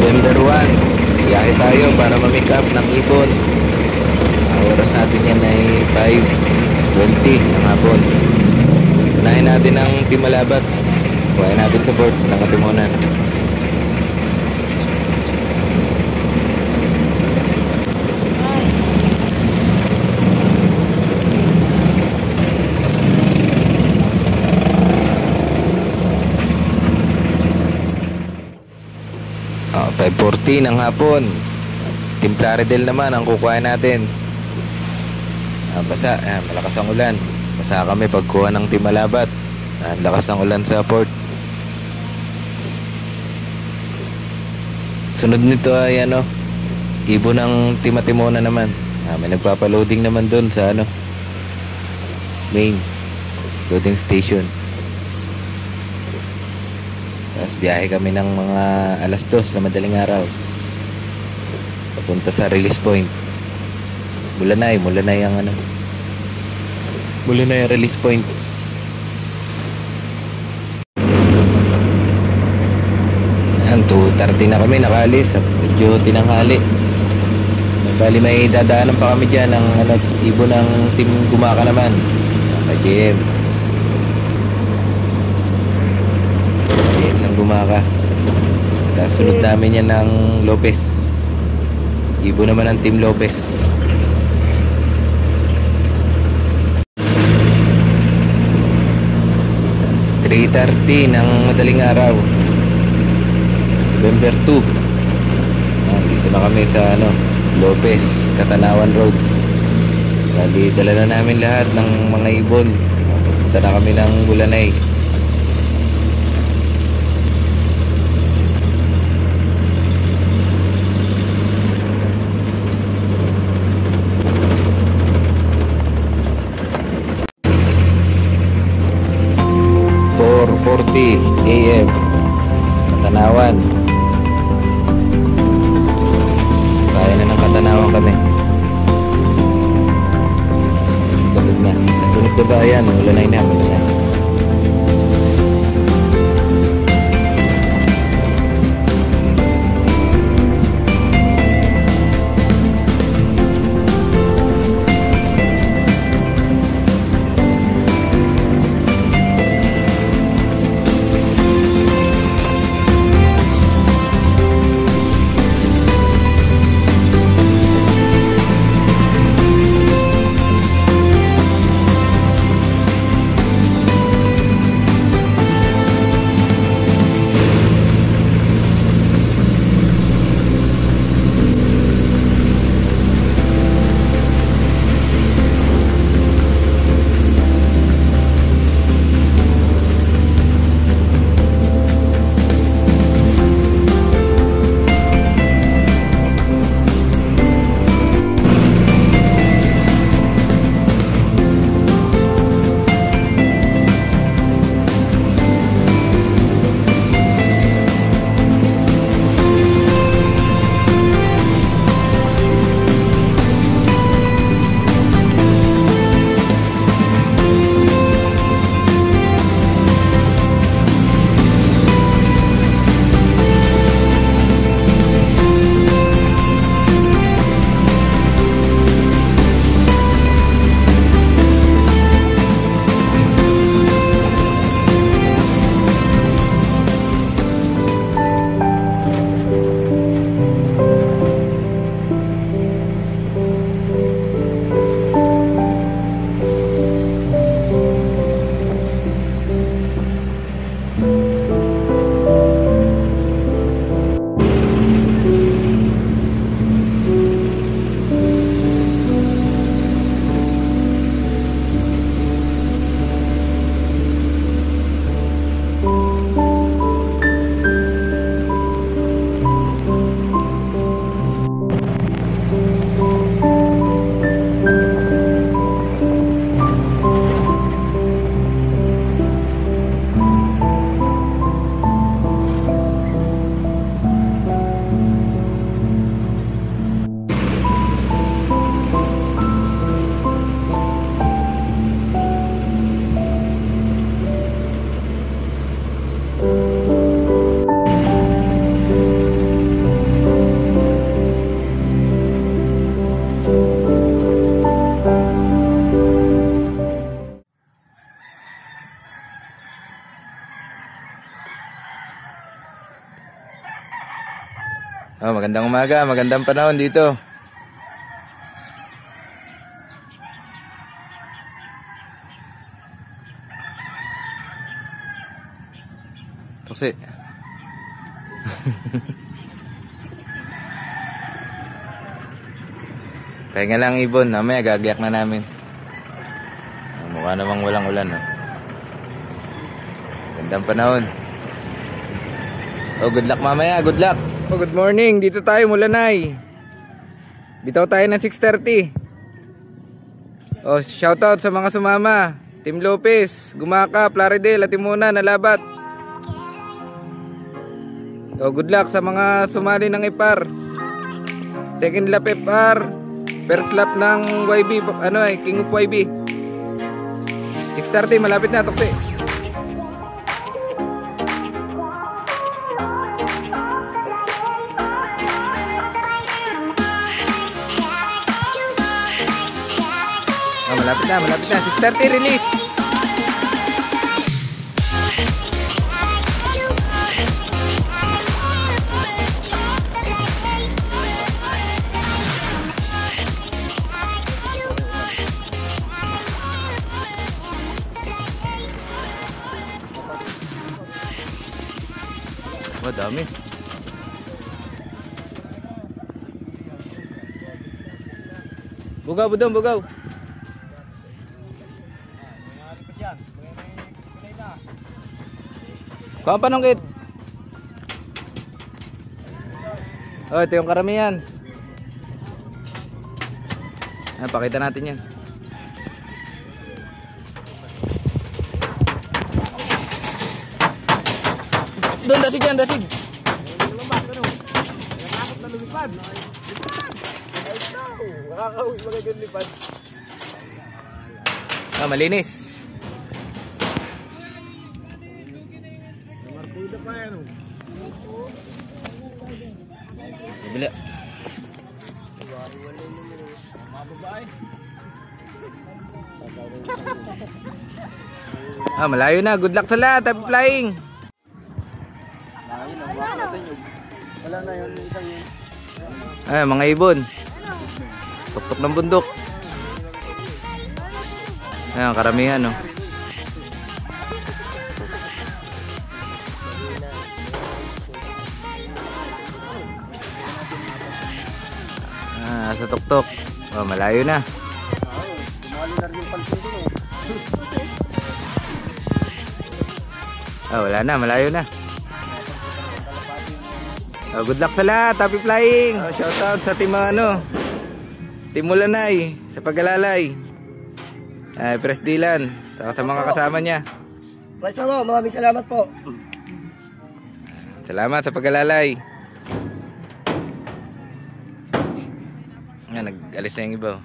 November 1, biyahe tayo para ma-make up ng Ibon. Ang oras natin yan ay 5:20 ng hapon. Unahin natin ang Team Malabat. Kuhain natin support ng Katimunan. Oh, 5:40 ng hapon. Team Plaridel naman ang kukuhain natin. Basa, malakas ang ulan. Basa kami pagkuha ng Team Malabat. Lakas ng ulan sa port. Sunod nito ay Ibon ng Team Atimona naman. May nagpapaloading naman doon sa main loading station. Tapos biyahe kami ng mga alas 2 na madaling araw papunta sa release point. Mulanay ang Mulanay release point. Ayan, 2:30 na kami nakaalis at medyo tinanghali. Bali may dadaanan pa kami dyan ng Ibon ng Team Gumaka naman, KJM ng Gumaka. Tapos sunod namin yan ng Lopez. Ibon naman ng Team Lopez. 3:30 ng madaling araw, November 2. Dito na kami sa Lopez, Katanawan Road. Bali dala na namin lahat ng mga ibon. Punta na kami ng Bulanay. AM Katanawan. Kaya na ng Katanawan kami. Sunod na. Sunod na ba yan? Ulanay na. Oh, magandang umaga, magandang panahon dito. Toksi. Pahinga lang ibon, mamaya gagayak na namin. Mukha namang walang ulan, no? Gandang panahon. Oh, good luck mamaya, good luck. Oh, good morning, dito tayo Mulanay. Bitaw tayo ng 6:30. Oh, shoutout sa mga sumama. Team Lopez, Gumaka, Plaridel, Atimona, Nalabat. Oh, good luck sa mga sumali ng IPAR. Second lap IPAR, first lap ng YB, King of YB. 6:30, malapit na, Toksi. Oh, malapit na, 6:30 release. Wah, dami. Bugaw, budong, bugaw. Kuha pa nung kit. Oh, ito yung karamihan. Pakita natin yan. Doon, dasig yan, dasig. Ah, malinis. Bila. Ah, malayo na. Good luck sa lahat. Happy flying. Wala na yun, isang yun. Ay, mga ibon. Tuktok ng bundok. Ayan, karamihan, no. Sa tuktok. Oh, malayo na. Tumali na rin yung pansin ko, Oh, wala na, malayo na. Oh, good luck sa lahat, happy flying. Oh, shout out sa team Team Mulanay sa pag-alalay. Pres Dylan, sa mga kasama niya. Pres maraming salamat po. Salamat sa pag-alalay. Nag-alis na yung iba.